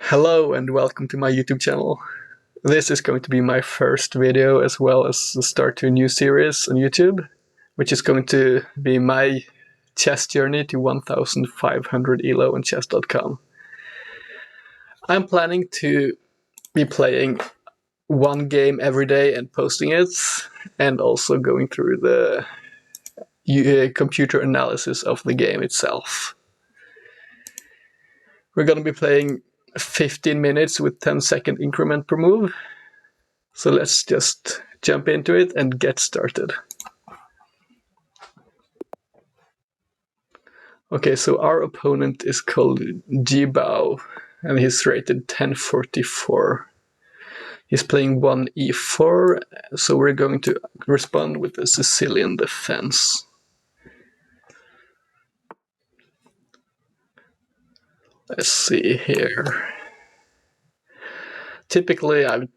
Hello and welcome to my YouTube channel. This is going to be my first video as well as the start to a new series on YouTube, which is going to be my chess journey to 1500 ELO on chess.com. I'm planning to be playing one game every day and posting it, and also going through the computer analysis of the game itself. We're going to be playing 15 minutes with 10-second increment per move. So let's just jump into it and get started. Okay, so our opponent is called Jibao, and he's rated 1044. He's playing 1e4, so we're going to respond with the Sicilian defense. Let's see here. Typically, I've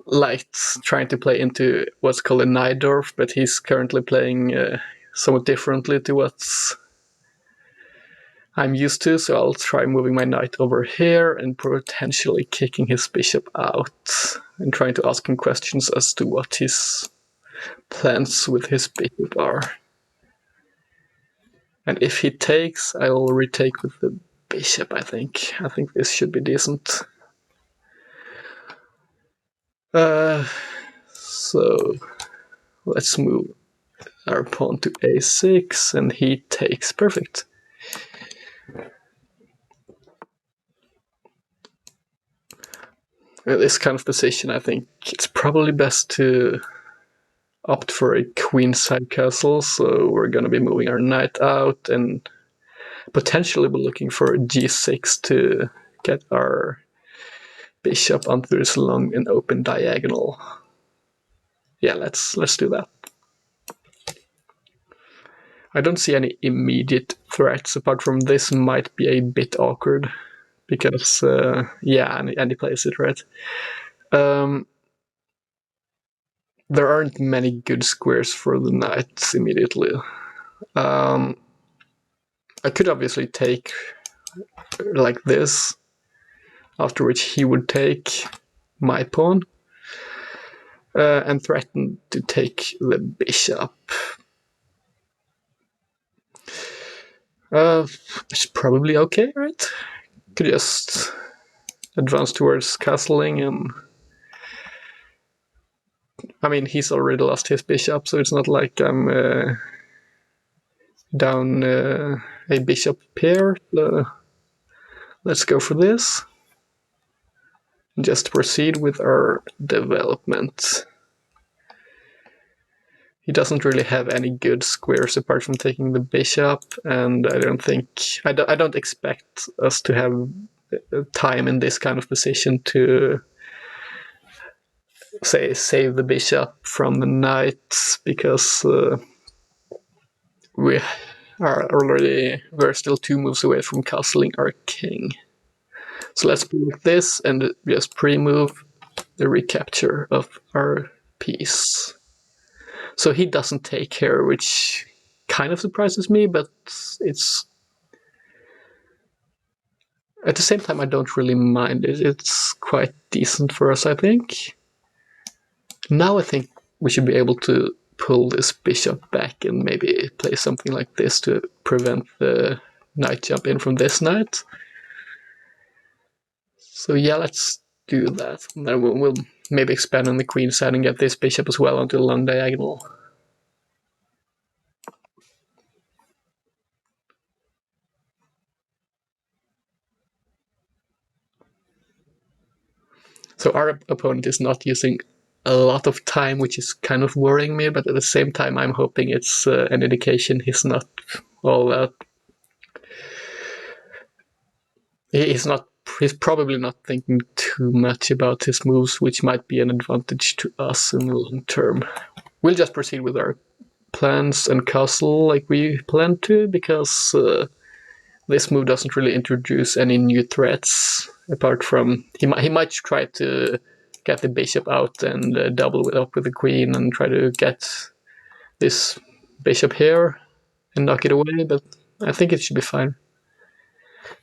liked trying to play into what's called a Najdorf, but he's currently playing somewhat differently to what I'm used to, so I'll try moving my knight over here and potentially kicking his bishop out and trying to ask him questions as to what his plans with his bishop are. And if he takes, I'll retake with the bishop, I think. I think this should be decent. So let's move our pawn to a6, and he takes. Perfect. In this kind of position, I think it's probably best to opt for a queenside castle, so we're going to be moving our knight out and potentially be looking for a g6 to get our bishop onto this long and open diagonal. Yeah, let's do that. I don't see any immediate threats apart from this might be a bit awkward because yeah, and he plays it right. There aren't many good squares for the knights immediately. I could obviously take like this, after which he would take my pawn and threaten to take the bishop. It's probably okay, right? Could just advance towards castling, and I mean, he's already lost his bishop, so it's not like I'm down a bishop pair. Let's go for this. Just proceed with our development. He doesn't really have any good squares apart from taking the bishop, and I don't expect us to have time in this kind of position to say save the bishop from the knight, because we're still 2 moves away from castling our king. So let's break this and just pre-move the recapture of our piece. So he doesn't take here, which kind of surprises me, but it's at the same time I don't really mind it. It's quite decent for us, I think. Now I think we should be able to pull this bishop back and maybe play something like this to prevent the knight jump in from this knight. So yeah, let's do that. And then we'll maybe expand on the queen side and get this bishop as well onto the long diagonal. So our opponent is not using a lot of time, which is kind of worrying me, but at the same time I'm hoping it's an indication he's not all that... He's probably not thinking too much about his moves, which might be an advantage to us in the long term. We'll just proceed with our plans and castle like we planned to, because this move doesn't really introduce any new threats, apart from he might try to get the bishop out and double it up with the queen and try to get this bishop here and knock it away, but I think it should be fine.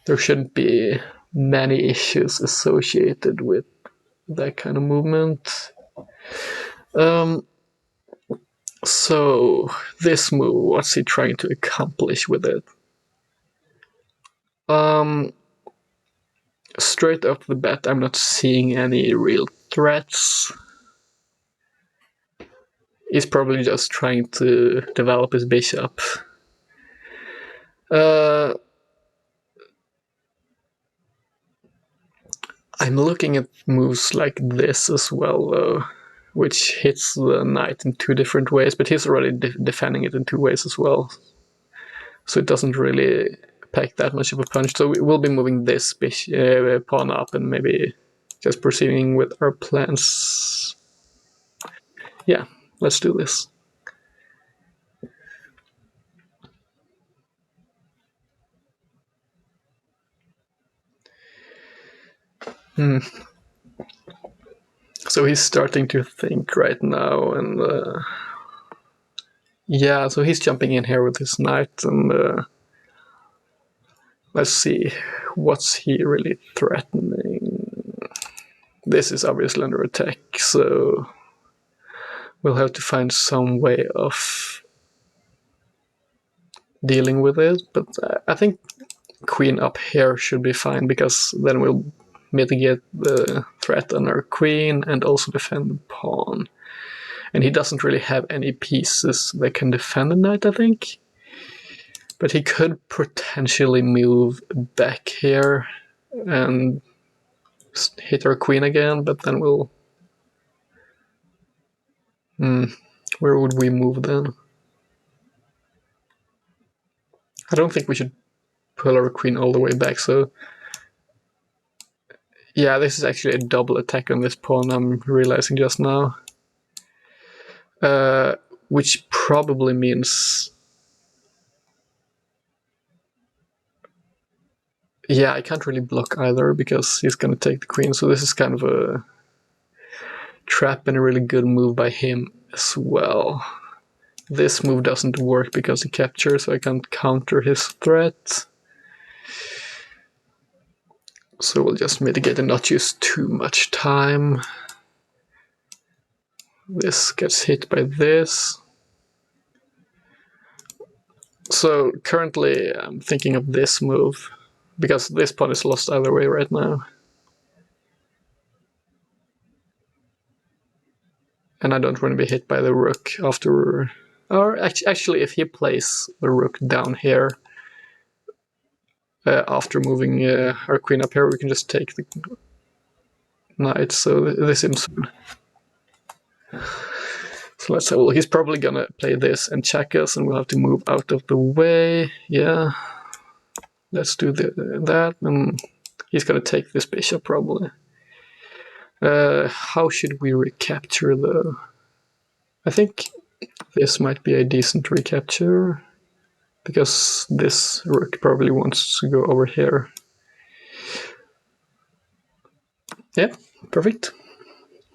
There shouldn't be many issues associated with that kind of movement. So this move, what's he trying to accomplish with it? Straight off the bat, I'm not seeing any real threats. He's probably just trying to develop his bishop. I'm looking at moves like this as well, though, which hits the knight in two different ways, but he's already defending it in two ways as well. So it doesn't really pack that much of a punch. So we will be moving this pawn up and maybe just proceeding with our plans. Yeah, let's do this. So he's starting to think right now, and yeah, so he's jumping in here with his knight, and let's see, what's he really threatening? This is obviously under attack, so we'll have to find some way of dealing with it, but I think queen up here should be fine, because then we'll mitigate the threat on our queen and also defend the pawn. And he doesn't really have any pieces that can defend the knight, I think. But he could potentially move back here and hit our queen again, but then we'll... where would we move then? I don't think we should pull our queen all the way back, so... Yeah, this is actually a double attack on this pawn, I'm realizing just now. Which probably means... Yeah, I can't really block either, because he's going to take the queen, so this is kind of a trap and a really good move by him as well. This move doesn't work because he captures, so I can't counter his threat. So we'll just mitigate and not use too much time. This gets hit by this. So currently I'm thinking of this move, because this pawn is lost either way right now. And I don't want to be hit by the rook after... Or actually, if he plays the rook down here, after moving our queen up here, we can just take the knight, so this seems fun. So let's have a look. He's probably gonna play this and check us, and we'll have to move out of the way. Yeah, let's do that, and he's gonna take this bishop probably. How should we recapture though? I think this might be a decent recapture, because this rook probably wants to go over here. Yeah, perfect.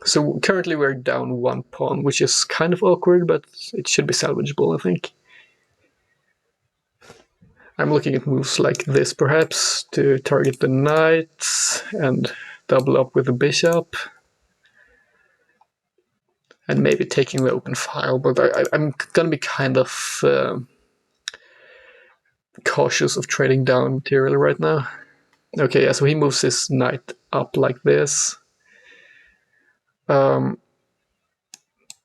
So currently we're down one pawn, which is kind of awkward, but it should be salvageable, I think. I'm looking at moves like this, perhaps, to target the knight and double up with the bishop. And maybe taking the open file, but I'm going to be kind of cautious of trading down material right now. Okay, yeah, so he moves his knight up like this.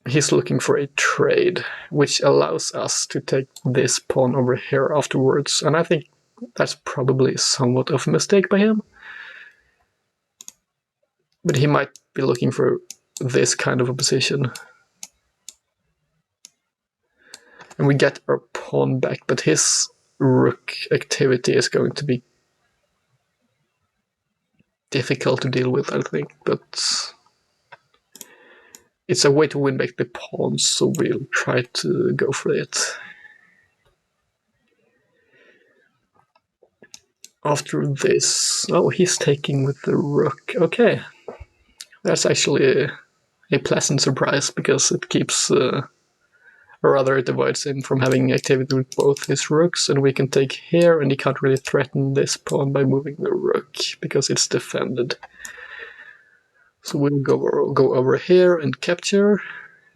He's looking for a trade, which allows us to take this pawn over here afterwards, and I think that's probably somewhat of a mistake by him. But he might be looking for this kind of a position. And we get our pawn back, but his rook activity is going to be difficult to deal with, I think, but it's a way to win back the pawns, so we'll try to go for it. After this... Oh, he's taking with the rook. Okay. That's actually a pleasant surprise, because it keeps our or rather it avoids him from having activity with both his rooks, and we can take here, and he can't really threaten this pawn by moving the rook, because it's defended. So we'll go over here and capture,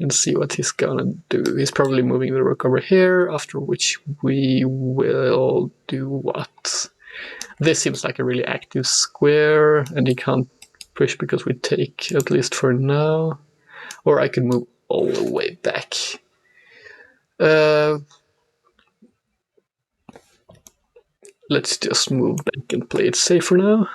and see what he's gonna do. He's probably moving the rook over here, after which we will do what? This seems like a really active square, and he can't push because we take, at least for now. Or I could move all the way back. Let's just move back and play it safe for now.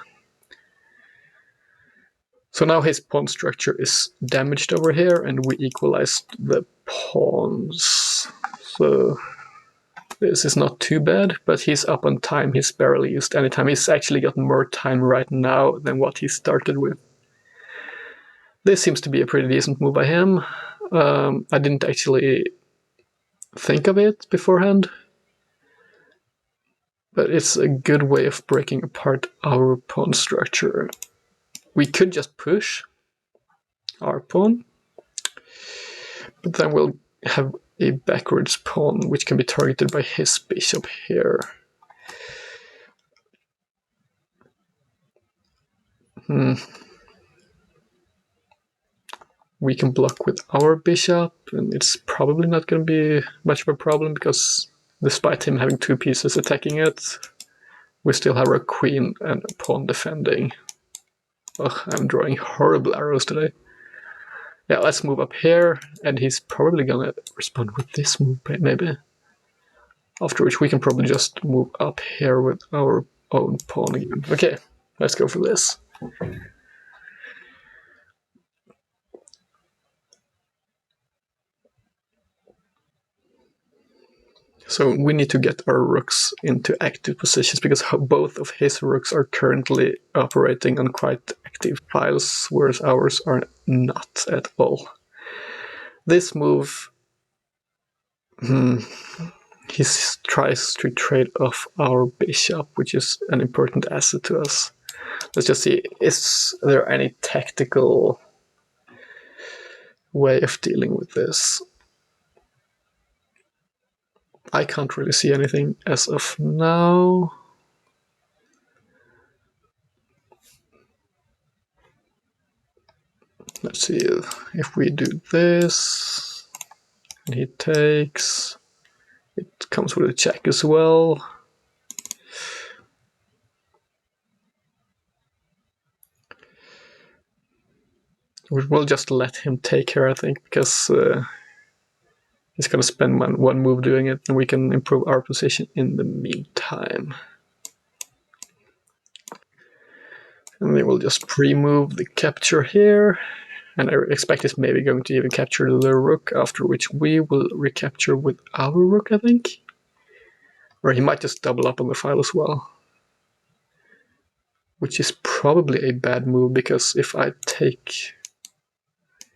So now his pawn structure is damaged over here, and we equalized the pawns. So this is not too bad, but he's up on time. He's barely used any time. He's actually got more time right now than what he started with. This seems to be a pretty decent move by him. I didn't actually think of it beforehand, but it's a good way of breaking apart our pawn structure. We could just push our pawn, but then we'll have a backwards pawn which can be targeted by his bishop here. We can block with our bishop, and it's probably not going to be much of a problem, because despite him having two pieces attacking it, we still have our queen and a pawn defending. Ugh, I'm drawing horrible arrows today. Yeah, let's move up here, and he's probably gonna respond with this move, maybe. After which we can probably just move up here with our own pawn again. Okay, let's go for this. So we need to get our rooks into active positions, because both of his rooks are currently operating on quite active files, whereas ours are not at all. This move, he tries to trade off our bishop, which is an important asset to us. Let's just see, is there any tactical way of dealing with this? I can't really see anything as of now. Let's see, if we do this, and he takes, it comes with a check as well. We'll just let him take here, I think, because he's going to spend one move doing it, and we can improve our position in the meantime. And then we'll just pre-move the capture here, and I expect he's maybe going to even capture the rook, after which we will recapture with our rook, I think. Or he might just double up on the file as well, which is probably a bad move, because if I take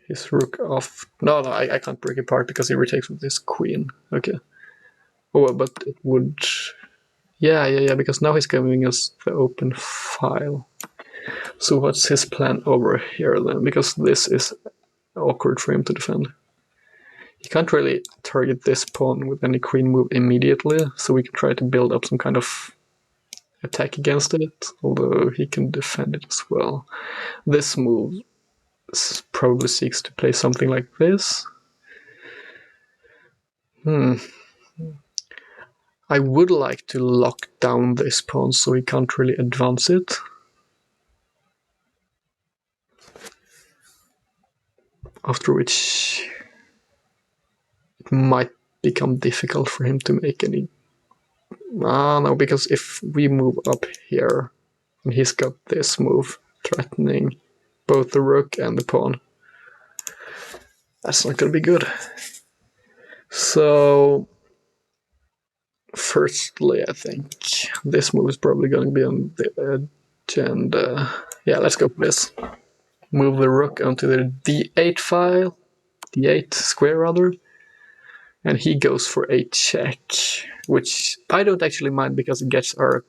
his rook off... No, I can't break it apart, because he retakes with his queen. Okay. Oh, but it would... Yeah, because now he's giving us the open file. So what's his plan over here then? Because this is awkward for him to defend. He can't really target this pawn with any queen move immediately, so we can try to build up some kind of attack against it, although he can defend it as well. This move probably seeks to play something like this. I would like to lock down this pawn so he can't really advance it. After which it might become difficult for him to make any... no, because if we move up here, and he's got this move threatening both the rook and the pawn, that's not going to be good. So firstly, I think this move is probably going to be on the agenda. Yeah, let's go for this. Move the rook onto the d8 file, d8 square rather, and he goes for a check, which I don't actually mind, because it gets our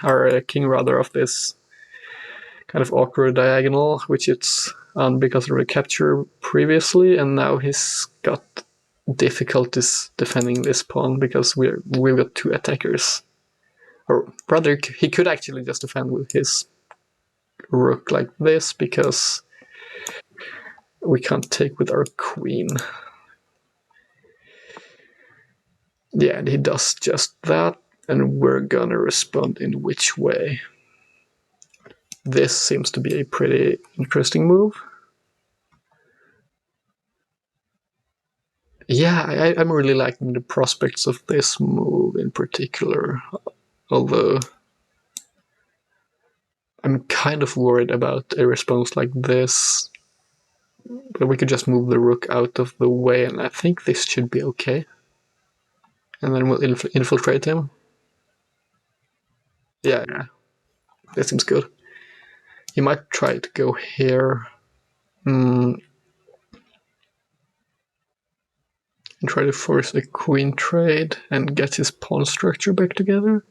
our king rather, of this kind of awkward diagonal, which it's on because of the capture previously, and now he's got difficulties defending this pawn because we've got two attackers. Or rather, he could actually just defend with his rook like this because we can't take with our queen. Yeah, and he does just that, and we're gonna respond in which way? This seems to be a pretty interesting move. Yeah, I'm really liking the prospects of this move in particular, although I'm kind of worried about a response like this. But we could just move the rook out of the way, and I think this should be okay. And then we'll infiltrate him. Yeah, that seems good. He might try to go here. And try to force a queen trade and get his pawn structure back together.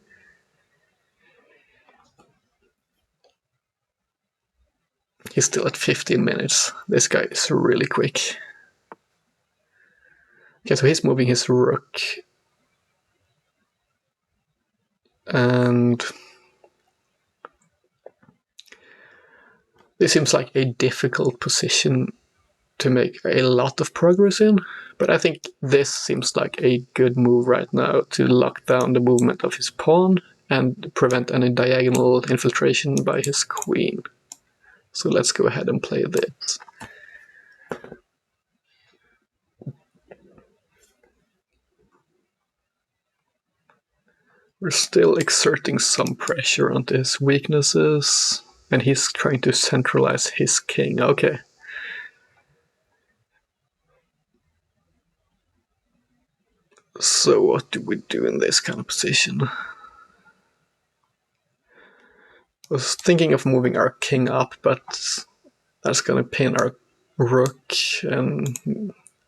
He's still at 15 minutes. This guy is really quick. Okay, so he's moving his rook. And this seems like a difficult position to make a lot of progress in. But I think this seems like a good move right now to lock down the movement of his pawn and prevent any diagonal infiltration by his queen. So let's go ahead and play this. We're still exerting some pressure onto his weaknesses, and he's trying to centralize his king. Okay. So what do we do in this kind of position? I was thinking of moving our king up, but that's gonna pin our rook, and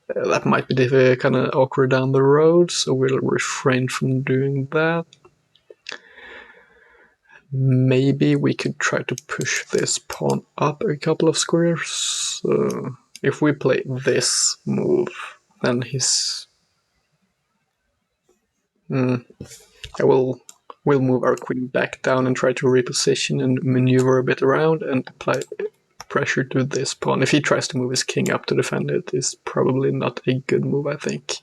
that might be kind of awkward down the road, so we'll refrain from doing that. Maybe we could try to push this pawn up a couple of squares. So if we play this move, then we'll move our queen back down and try to reposition and maneuver a bit around and apply pressure to this pawn. If he tries to move his king up to defend it, it's probably not a good move, I think.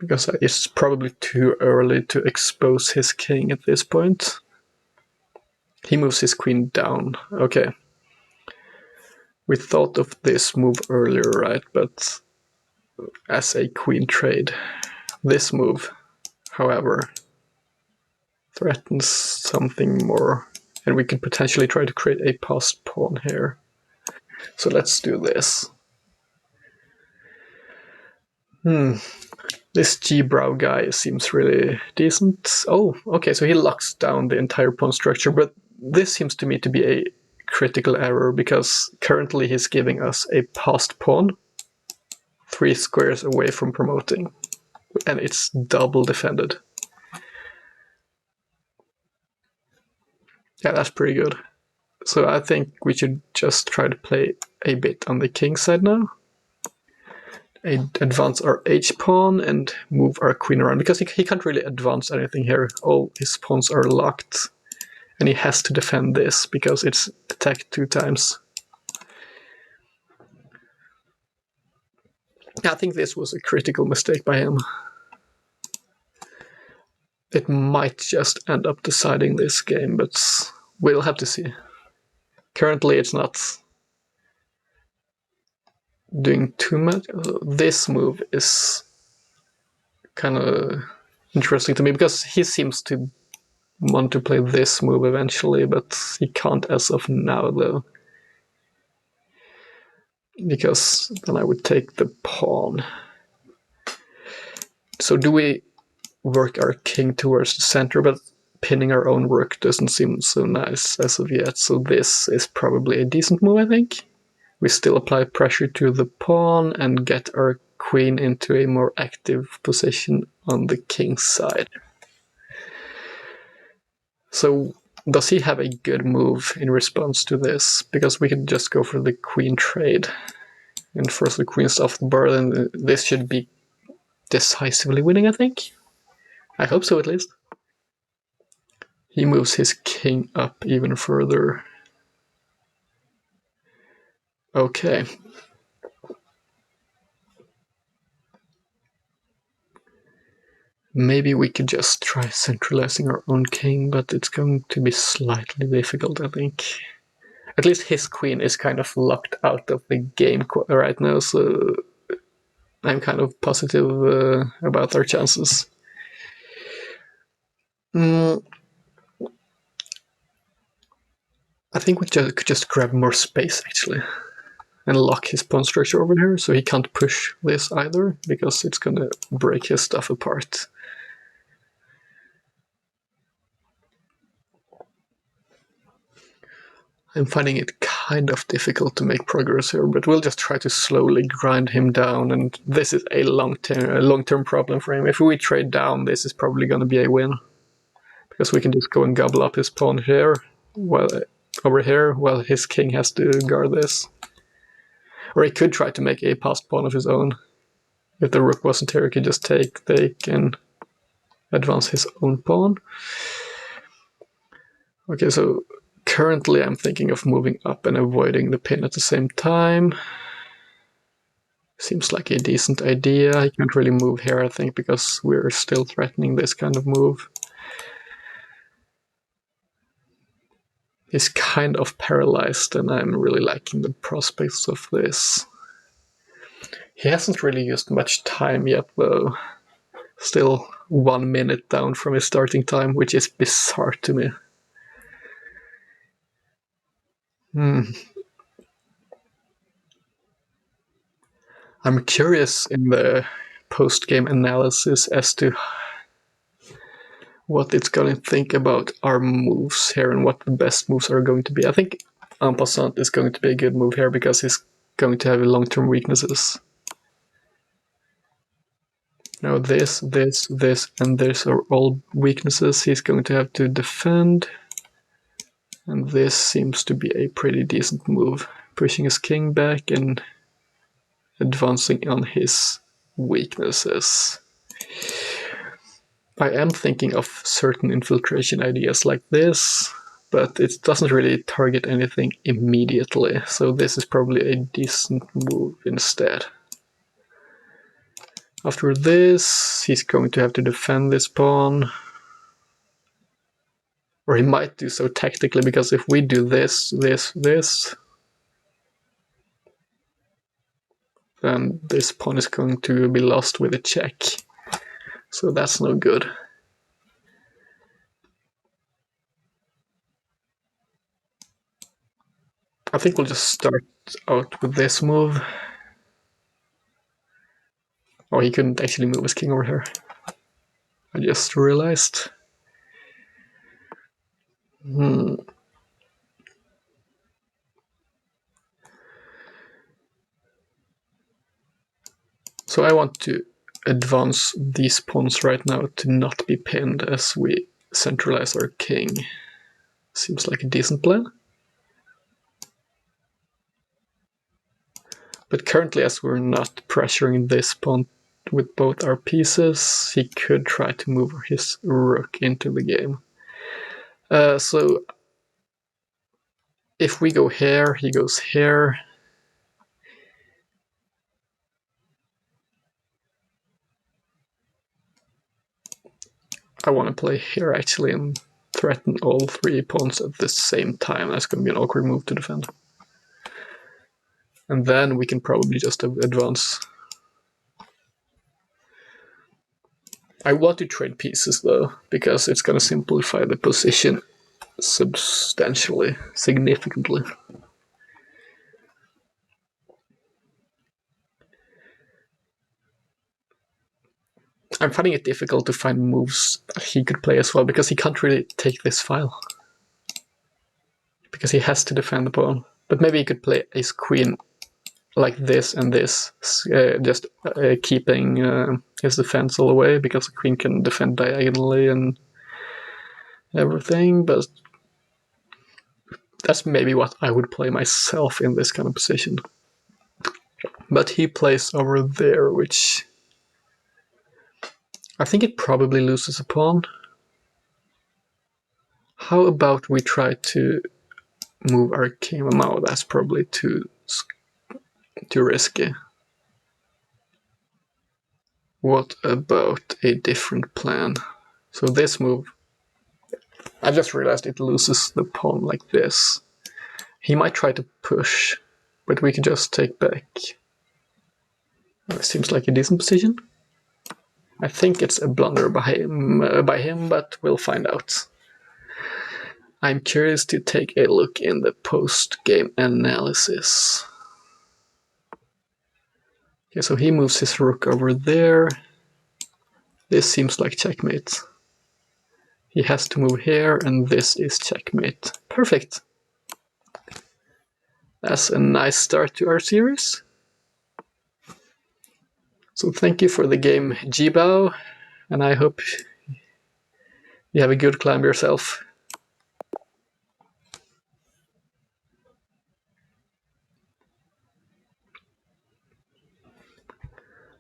Because it's probably too early to expose his king at this point. He moves his queen down. Okay. We thought of this move earlier, right? But as a queen trade. This move, however, threatens something more. And we could potentially try to create a passed pawn here. So let's do this. This G-Brow guy seems really decent. Oh, okay, so he locks down the entire pawn structure, but this seems to me to be a critical error because currently he's giving us a passed pawn 3 squares away from promoting, and it's double defended. Yeah, that's pretty good. So I think we should just try to play a bit on the king side now. Advance our h-pawn and move our queen around, because he can't really advance anything here. All his pawns are locked, and he has to defend this because it's attacked 2 times. I think this was a critical mistake by him. It might just end up deciding this game, but we'll have to see. Currently it's not doing too much. This move is kind of interesting to me because he seems to want to play this move eventually, but he can't as of now though. Because then I would take the pawn. So do we work our king towards the center, but pinning our own rook doesn't seem so nice as of yet, so this is probably a decent move, I think. We still apply pressure to the pawn and get our queen into a more active position on the king's side. So does he have a good move in response to this? Because we could just go for the queen trade. and force the queens off the board, and this should be decisively winning, I think. I hope so, at least. He moves his king up even further. Okay. Maybe we could just try centralizing our own king, but it's going to be slightly difficult, I think. At least his queen is kind of locked out of the game right now, so I'm kind of positive about our chances. I think we could just grab more space, actually, and lock his pawn structure over here, so he can't push this either, because it's gonna break his stuff apart. I'm finding it kind of difficult to make progress here, but we'll just try to slowly grind him down, and this is a long-term problem for him. If we trade down, this is probably going to be a win, because we can just go and gobble up his pawn here, while over here, while his king has to guard this. Or he could try to make a passed pawn of his own. If the rook wasn't here, he could just take and advance his own pawn. Okay, so currently I'm thinking of moving up and avoiding the pin at the same time. Seems like a decent idea. I can't really move here, I think, because we're still threatening this kind of move. He's kind of paralyzed, and I'm really liking the prospects of this. He hasn't really used much time yet, though. Still 1 minute down from his starting time, which is bizarre to me. I'm curious in the post-game analysis as to what it's going to think about our moves here and what the best moves are going to be. I think en passant is going to be a good move here because he's going to have long-term weaknesses. Now this, and this are all weaknesses he's going to have to defend. And this seems to be a pretty decent move. Pushing his king back and advancing on his weaknesses. I am thinking of certain infiltration ideas like this, but it doesn't really target anything immediately, so this is probably a decent move instead. After this, he's going to have to defend this pawn. Or he might do so tactically, because if we do this, then this pawn is going to be lost with a check. So that's no good. I think we'll just start out with this move. Oh, he couldn't actually move his king over here. I just realized. So I want to advance these pawns right now to not be pinned as we centralize our king. Seems like a decent plan. But currently, as we're not pressuring this pawn with both our pieces, he could try to move his rook into the game. So if we go here, he goes here. I want to play here actually and threaten all three pawns at the same time. That's going to be an awkward move to defend. And then we can probably just advance. I want to trade pieces though, because it's going to simplify the position substantially, significantly. I'm finding it difficult to find moves that he could play as well, because he can't really take this file. Because he has to defend the pawn. But maybe he could play ace queen like this and this, just keeping his defense all the way, because the queen can defend diagonally and everything, but that's maybe what I would play myself in this kind of position. But he plays over there, which I think it probably loses a pawn. How about we try to move our king? Well, no, that's probably too risky. What about a different plan? So this move, I just realized it loses the pawn like this. He might try to push, but we can just take back. Seems like a decent position. I think it's a blunder by him, but we'll find out. I'm curious to take a look in the post-game analysis. Okay, so he moves his rook over there. This seems like checkmate. He has to move here, and this is checkmate. Perfect. That's a nice start to our series. So thank you for the game, Jibao, and I hope you have a good climb yourself.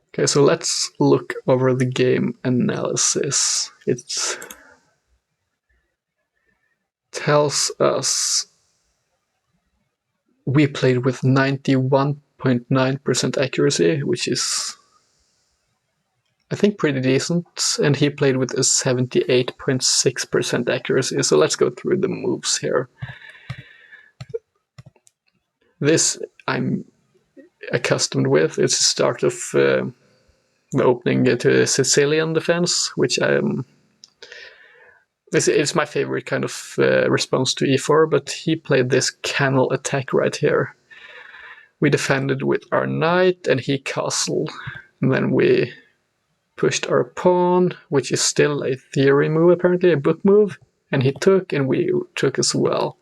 Okay, so let's look over the game analysis. It tells us we played with 91.9% accuracy, which is, I think, pretty decent, and he played with a 78.6% accuracy. So let's go through the moves here. This I'm accustomed with. It's the start of the opening to a Sicilian defense, which it's my favorite kind of response to e4, but he played this canal attack right here. We defended with our knight, and he castled. And then we pushed our pawn, which is still a theory move, apparently, a book move, and he took, and we took as well.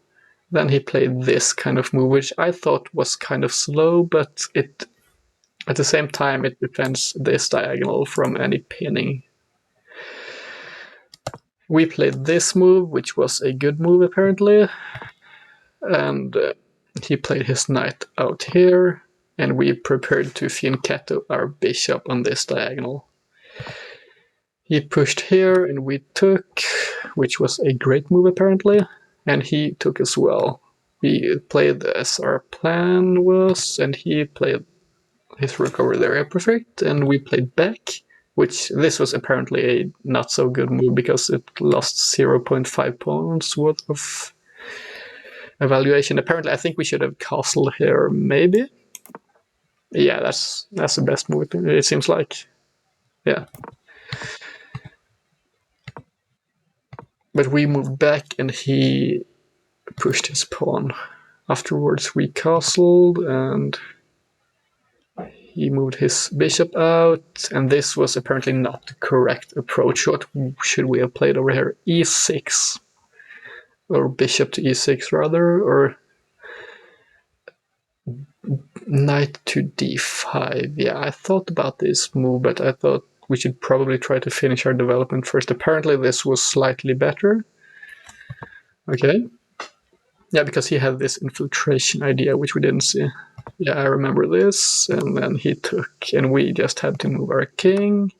Then he played this kind of move, which I thought was kind of slow, but it, at the same time, it defends this diagonal from any pinning. We played this move, which was a good move, apparently, and he played his knight out here, and we prepared to fianchetto our bishop on this diagonal. He pushed here, and we took, which was a great move, apparently, and he took as well. We played as our plan was, and he played his rook over there, perfect, and we played back, which this was apparently a not so good move because it lost 0.5 points worth of evaluation. Apparently, I think we should have castled here, maybe. Yeah, that's the best move, it seems like. Yeah. But we moved back, and he pushed his pawn. Afterwards, we castled, and he moved his bishop out, and this was apparently not the correct approach. What should we have played over here? E6. Or bishop to e6, rather, or knight to d5. Yeah, I thought about this move, but I thought we should probably try to finish our development first. Apparently, this was slightly better. Okay. Yeah, because he had this infiltration idea, which we didn't see. Yeah, I remember this, and then he took, and we just had to move our king,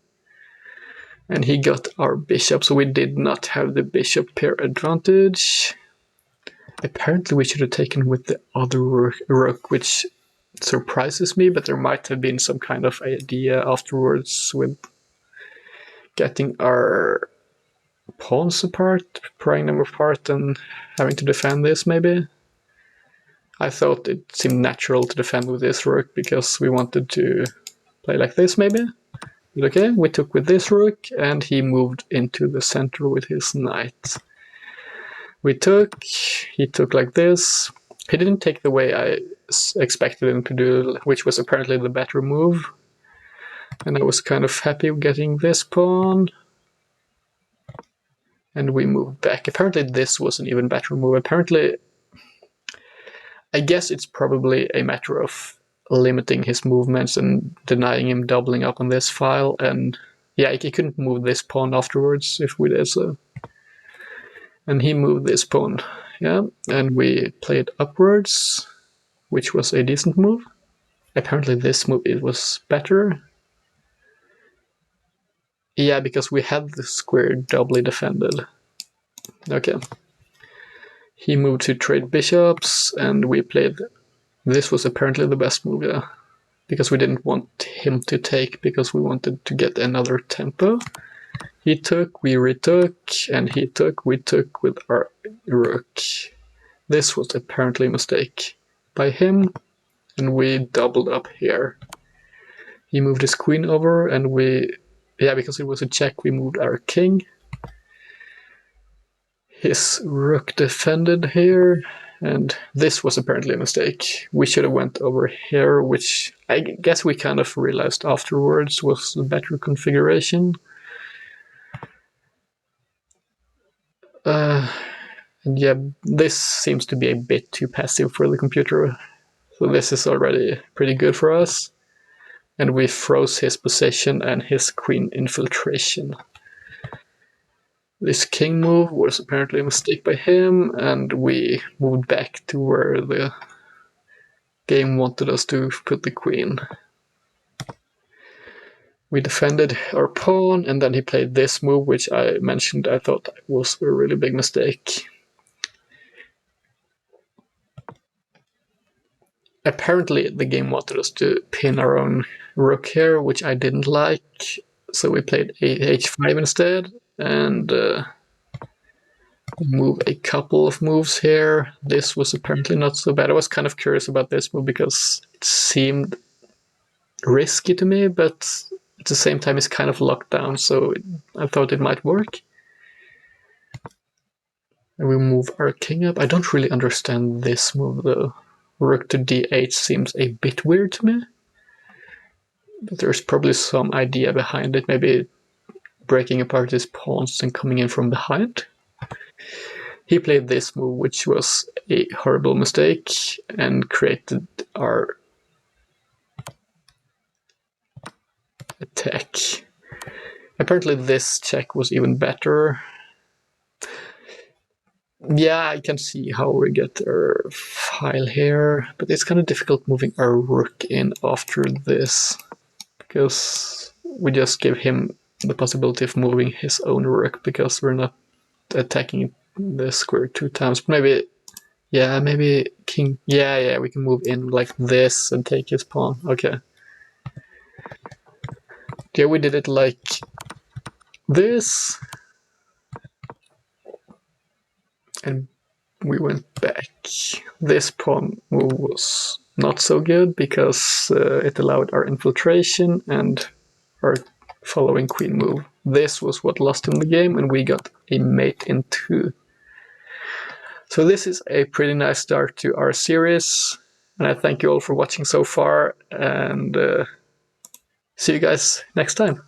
and he got our bishop, so we did not have the bishop pair advantage. Apparently we should have taken with the other rook, which surprises me, but there might have been some kind of idea afterwards with getting our pawns apart, prying them apart, and having to defend this, maybe. I thought it seemed natural to defend with this rook because we wanted to play like this, maybe. But okay, we took with this rook, and he moved into the center with his knight. We took, he took like this. He didn't take the way I expected him to do, which was apparently the better move. And I was kind of happy getting this pawn. And we moved back. Apparently this was an even better move. Apparently, I guess it's probably a matter of limiting his movements and denying him doubling up on this file. And yeah, he couldn't move this pawn afterwards if we did so. And he moved this pawn, yeah, and we played upwards, which was a decent move. Apparently this move it was better. Yeah, because we had the square doubly defended. Okay. He moved to trade bishops, and we played. This was apparently the best move, yeah. Because we didn't want him to take, because we wanted to get another tempo. He took, we retook, and he took, we took with our rook. This was apparently a mistake by him, and we doubled up here. He moved his queen over, and yeah, because it was a check, we moved our king. His rook defended here, and this was apparently a mistake. We should have went over here, which I guess we kind of realized afterwards was the better configuration. And yeah, this seems to be a bit too passive for the computer. So this is already pretty good for us. And we froze his position and his queen infiltration. This king move was apparently a mistake by him, and we moved back to where the game wanted us to put the queen. We defended our pawn, and then he played this move, which I mentioned I thought was a really big mistake. Apparently, the game wanted us to pin our own rook here, which I didn't like, so we played h5 instead, and move a couple of moves here. This was apparently not so bad. I was kind of curious about this move because it seemed risky to me, but at the same time it's kind of locked down, so I thought it might work. And we move our king up. I don't really understand this move though. Rook to d8 seems a bit weird to me, but there's probably some idea behind it, maybe breaking apart his pawns and coming in from behind. He played this move, which was a horrible mistake, and created our attack. Apparently this check was even better. Yeah, I can see how we get our file here, but it's kind of difficult moving our rook in after this, because we just give him the possibility of moving his own rook, because we're not attacking the square 2 times. Maybe, yeah, maybe king, yeah, we can move in like this and take his pawn. Okay. Yeah, we did it like this, and we went back. This pawn move was not so good because it allowed our infiltration and our following queen move. This was what lost him the game, and we got a mate in 2. So this is a pretty nice start to our series, and I thank you all for watching so far, and see you guys next time.